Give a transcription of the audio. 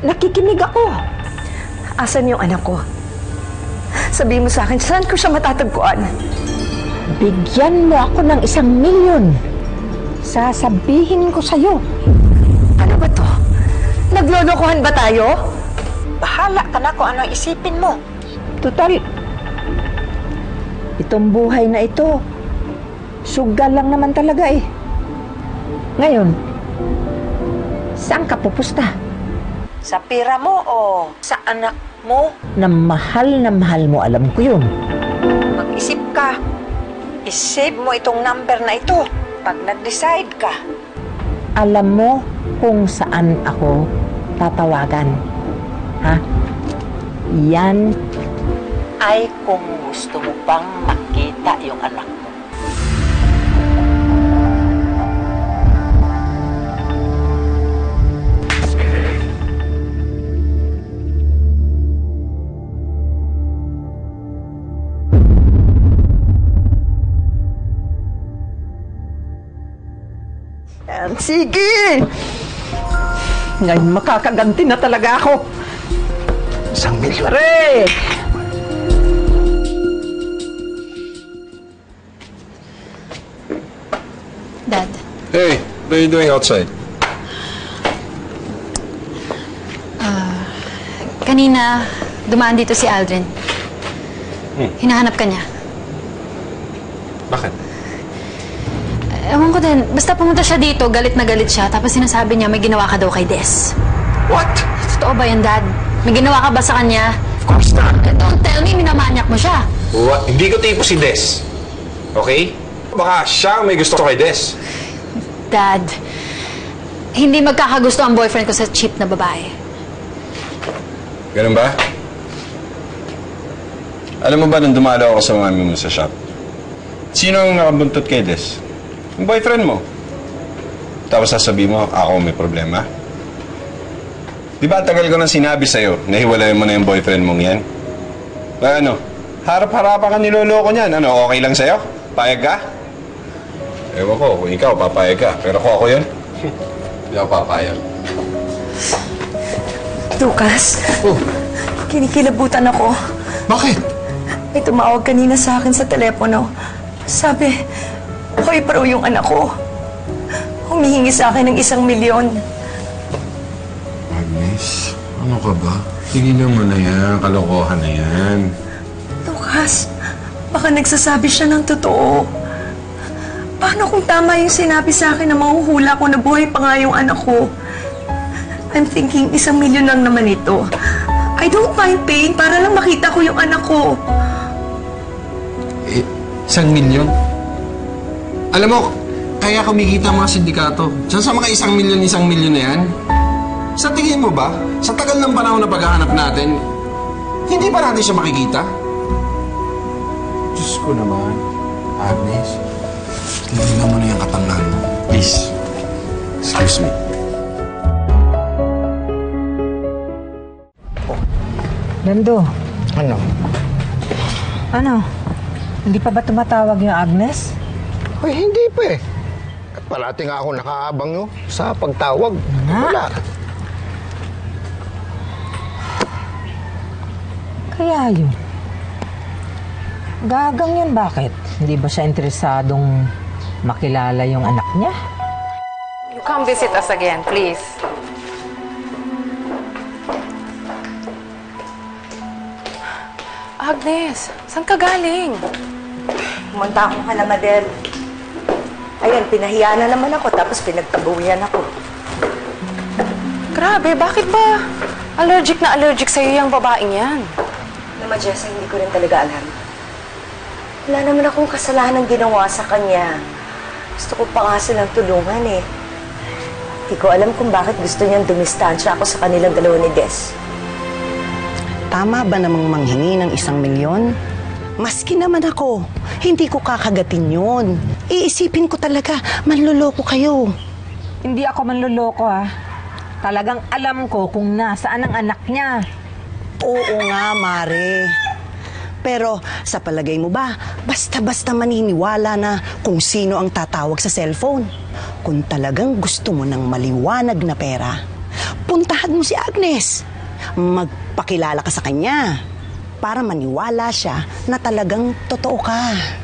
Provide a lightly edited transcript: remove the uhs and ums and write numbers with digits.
Nakikinig ako. Asan yung anak ko? Sabihin mo sa akin, saan ko siya matatagpuan? Bigyan mo ako ng 1 milyon. Sasabihin ko sa'yo. Ano ba to? Naglolokohan ba tayo? Bahala ka na kung ano isipin mo. Total, itong buhay na ito, sugal lang naman talaga eh. Ngayon, saan ka pupusta? Sa pera mo o sa anak mo? Na mahal mo, alam ko yun. Mag-isip ka. I-save mo itong number na ito. Pag nag-decide ka, alam mo kung saan ako tatawagan. Ha? Yan ay kung gusto mo pang makita yung anak mo. Sige! Ngayon makakaganti na talaga ako. 1 milyon. Pare! Dad. Hey, what are you doing outside? Kanina, dumaan dito si Aldrin. Hinahanap ka niya. Bakit? Ewan ko din. Basta pumunta siya dito, galit na galit siya. Tapos sinasabi niya may ginawa ka daw kay Des. What? Totoo ba yan, Dad? May ginawa ka ba sa kanya? Of course not. Don't tell me, minamanyak mo siya. What? Hindi ko tipo si Des. Okay? Baka siya may gusto kay Des. Dad, hindi magkakagusto ang boyfriend ko sa cheap na babae. Ganun ba? Alam mo ba nung dumalo ako sa mami mo sa shop? Sino ang nakabuntot kay Des? Yung boyfriend mo. Tapos sasabihin mo, ako may problema? Di ba tagal ko nang sinabi sa'yo, nahiwalayan mo na yung boyfriend mong yan? Ano? Harap-harapan ka niloloko niyan. Ano, okay lang sa'yo? Payag ka? Ewan ko, kung ikaw, papayag ka. Pero kung ako yun, hindi ako papayag. Lucas, kinikilabutan ako. Bakit? May tumawag kanina sa akin sa telepono. Sabi, hoy paro yung anak ko. Humihingi sa akin ng 1 milyon. Agnes, ano ka ba? Tingin mo na yan, kalokohan na yan. Lucas, baka nagsasabi siya ng totoo. Paano kung tama yung sinabi sa akin na mahuhula ko na buhay pa nga yung anak ko? I'm thinking 1 milyon lang naman ito. I don't mind paying para lang makita ko yung anak ko. 1 milyon? Alam mo, kaya kumikita ang mga sindikato. Diyan sa mga 1 milyon na yan. Sa tingin mo ba, sa tagal ng panahon na paghahanap natin, hindi pa natin siya makikita? Diyos ko naman, Agnes. Tingnan mo na yung katangahan mo. Please. Excuse me. Nando. Ano? Ano? Hindi pa ba tumatawag yung Agnes? Ay, hindi pa eh. Parati nga ako nakaabang no, sa pagtawag. Wala. Kaya yun. Gagang yun, bakit? Hindi ba siya interesadong makilala yung anak niya? You come visit us again, please. Agnes, saan ka galing? Pumunta ako ka na, Madel. Ayan, pinahiya na naman ako, tapos pinagtabuyan ako. Grabe, bakit ba? Allergic na allergic sa'yo yung babaeng yan. Naman, Jessa, hindi ko rin talaga alam. Wala naman akong kasalanan ginawa sa kanya. Gusto ko pa nga silang tulungan eh. Hindi ko alam kung bakit gusto niyang dumistansya ako sa kanilang dalawa ni Des. Tama ba namang manghingi ng 1 milyon? Maski naman ako, hindi ko kakagatin yun. Iisipin ko talaga, manloloko kayo. Hindi ako manloloko, ha? Talagang alam ko kung nasaan ang anak niya. Oo nga, Mare. Pero sa palagay mo ba, basta-basta maniniwala na kung sino ang tatawag sa cellphone? Kung talagang gusto mo ng maliwanag na pera, puntahan mo si Agnes. Magpakilala ka sa kanya para maniwala siya na talagang totoo ka.